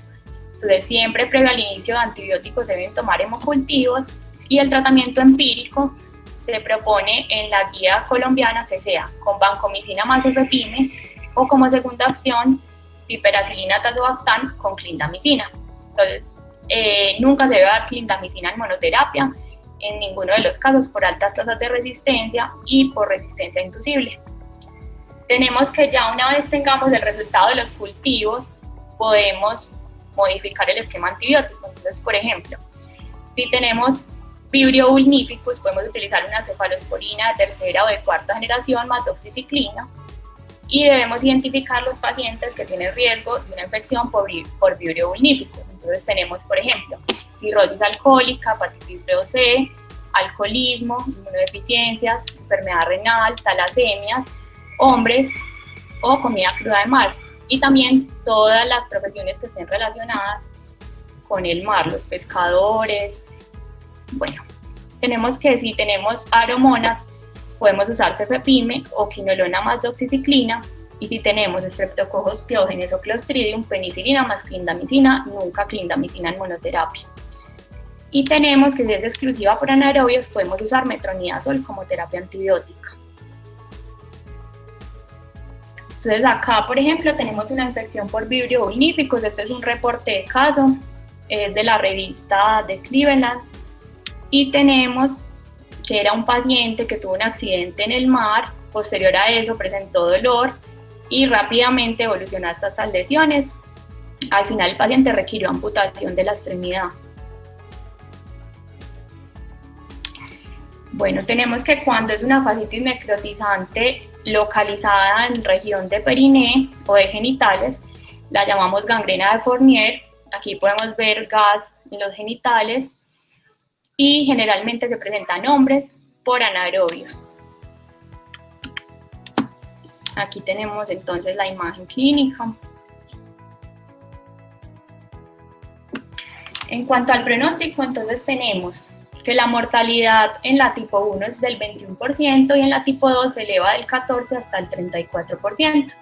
Entonces siempre previo al inicio de antibióticos se deben tomar hemocultivos, y el tratamiento empírico se propone en la guía colombiana que sea con vancomicina más ifepime, o como segunda opción piperacilina tazobactam con clindamicina. Entonces nunca se debe dar clindamicina en monoterapia en ninguno de los casos por altas tasas de resistencia y por resistencia inducible. Tenemos que ya una vez tengamos el resultado de los cultivos, podemos modificar el esquema antibiótico. Entonces, por ejemplo, si tenemos Vibrio vulnificus, podemos utilizar una cefalosporina de tercera o de cuarta generación más doxiciclina, y debemos identificar los pacientes que tienen riesgo de una infección por Vibrio vulnificus. Entonces tenemos, por ejemplo, cirrosis alcohólica, hepatitis B o C, alcoholismo, inmunodeficiencias, enfermedad renal, talasemias, hombres o comida cruda de mar, y también todas las profesiones que estén relacionadas con el mar, los pescadores. Bueno, tenemos que si tenemos aromonas, podemos usar cefepime o quinolona más doxiciclina, y si tenemos Streptococcus pyogenes o Clostridium, penicilina más clindamicina, nunca clindamicina en monoterapia. Y tenemos que si es exclusiva por anaerobios, podemos usar metronidazol como terapia antibiótica. Entonces acá, por ejemplo, tenemos una infección por Vibrio vulnificus. Este es un reporte de caso de la revista de Cleveland, y tenemos que era un paciente que tuvo un accidente en el mar. Posterior a eso presentó dolor y rápidamente evolucionó hasta estas lesiones. Al final el paciente requirió amputación de la extremidad. Bueno, tenemos que cuando es una fascitis necrotizante localizada en región de periné o de genitales, la llamamos gangrena de Fournier. Aquí podemos ver gas en los genitales, y generalmente se presentan hombres por anaerobios. Aquí tenemos entonces la imagen clínica. En cuanto al pronóstico, entonces tenemos que la mortalidad en la tipo 1 es del 21%, y en la tipo 2 se eleva del 14 hasta el 34%.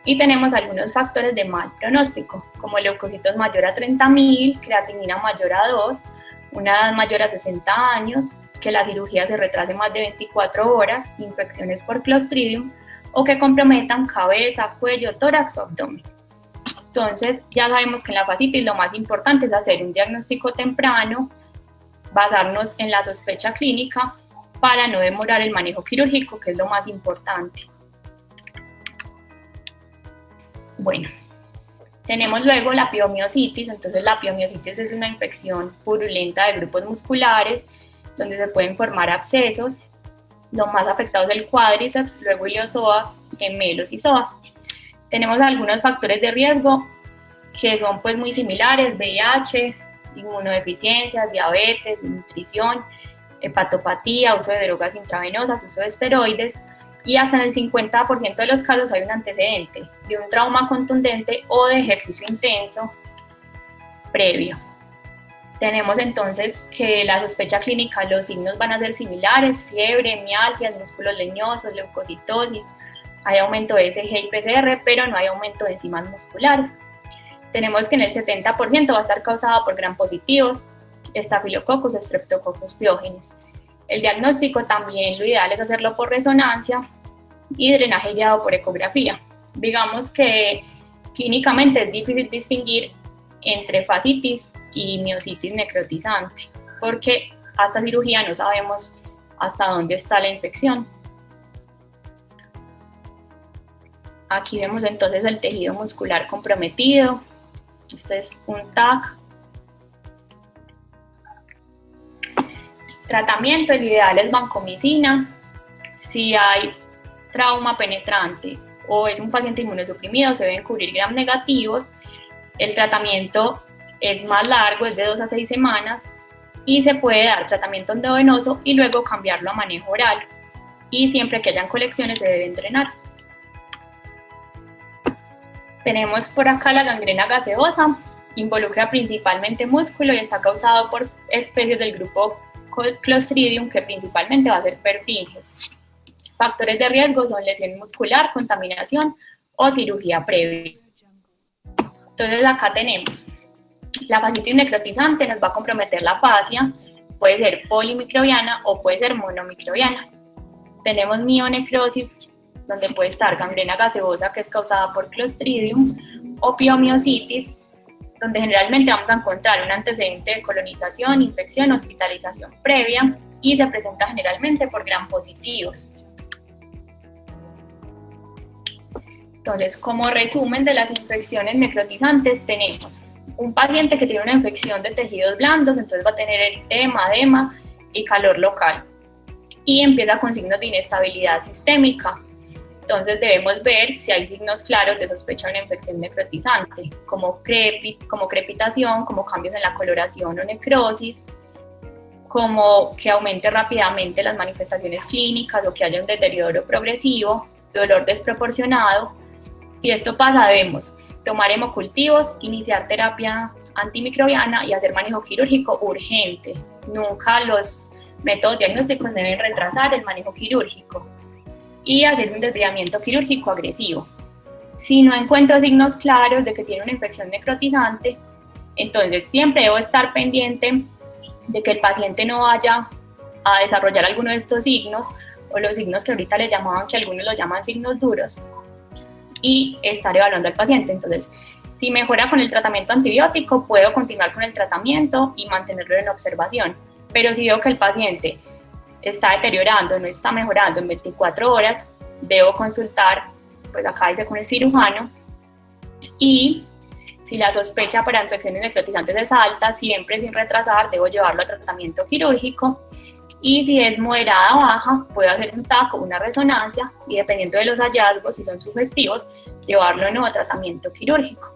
Y tenemos algunos factores de mal pronóstico, como leucocitos mayor a 30.000, creatinina mayor a 2, una edad mayor a 60 años, que la cirugía se retrase más de 24 horas, infecciones por Clostridium, o que comprometan cabeza, cuello, tórax o abdomen. Entonces, ya sabemos que en la fascitis lo más importante es hacer un diagnóstico temprano, basarnos en la sospecha clínica para no demorar el manejo quirúrgico, que es lo más importante. Bueno, tenemos luego la piomiositis. Entonces la piomiositis es una infección purulenta de grupos musculares donde se pueden formar abscesos. Los más afectados el cuádriceps, luego iliosoas, gemelos y psoas. Tenemos algunos factores de riesgo que son pues muy similares: VIH, inmunodeficiencias, diabetes, nutrición, hepatopatía, uso de drogas intravenosas, uso de esteroides, y hasta en el 50% de los casos hay un antecedente de un trauma contundente o de ejercicio intenso previo. Tenemos entonces que la sospecha clínica, los signos van a ser similares: fiebre, mialgias, músculos leñosos, leucocitosis, hay aumento de SG y PCR, pero no hay aumento de enzimas musculares. Tenemos que en el 70% va a estar causada por gram positivos, Staphylococcus, Streptococcus pyogenes. El diagnóstico también lo ideal es hacerlo por resonancia y drenaje guiado por ecografía. Digamos que clínicamente es difícil distinguir entre fascitis y miositis necrotizante, porque hasta cirugía no sabemos hasta dónde está la infección. Aquí vemos entonces el tejido muscular comprometido. Este es un TAC. Tratamiento, el ideal es vancomicina. Si hay trauma penetrante o es un paciente inmunosuprimido, se deben cubrir gram negativos. El tratamiento es más largo, es de 2 a 6 semanas y se puede dar tratamiento endovenoso y luego cambiarlo a manejo oral. Y siempre que hayan colecciones se deben drenar. Tenemos por acá la gangrena gaseosa, involucra principalmente músculo y está causado por especies del grupo Clostridium, que principalmente va a ser perfringens. Factores de riesgo son lesión muscular, contaminación o cirugía previa. Entonces acá tenemos la fascitis necrotizante, nos va a comprometer la fascia, puede ser polimicrobiana o puede ser monomicrobiana. Tenemos mionecrosis, donde puede estar gangrena gaseosa, que es causada por Clostridium, o piomiositis, donde generalmente vamos a encontrar un antecedente de colonización, infección, hospitalización previa, y se presenta generalmente por gram positivos. Entonces, como resumen de las infecciones necrotizantes, tenemos un paciente que tiene una infección de tejidos blandos, entonces va a tener eritema, edema y calor local, y empieza con signos de inestabilidad sistémica. Entonces debemos ver si hay signos claros de sospecha de una infección necrotizante, como crepitación, como cambios en la coloración o necrosis, como que aumente rápidamente las manifestaciones clínicas o que haya un deterioro progresivo, dolor desproporcionado. Si esto pasa, debemos tomar hemocultivos, iniciar terapia antimicrobiana y hacer manejo quirúrgico urgente. Nunca los métodos diagnósticos deben retrasar el manejo quirúrgico y hacer un desviamiento quirúrgico agresivo. Si no encuentro signos claros de que tiene una infección necrotizante, entonces siempre debo estar pendiente de que el paciente no vaya a desarrollar alguno de estos signos o los signos que ahorita le llamaban, que algunos lo llaman signos duros, y estar evaluando al paciente. Entonces, si mejora con el tratamiento antibiótico, puedo continuar con el tratamiento y mantenerlo en observación. Pero si veo que el paciente está deteriorando, no está mejorando en 24 horas, debo consultar, pues acá dice, con el cirujano. Y si la sospecha para infecciones necrotizantes es alta, siempre sin retrasar, debo llevarlo a tratamiento quirúrgico. Y si es moderada o baja, puedo hacer un TAC o una resonancia y dependiendo de los hallazgos, si son sugestivos, llevarlo de nuevo a tratamiento quirúrgico.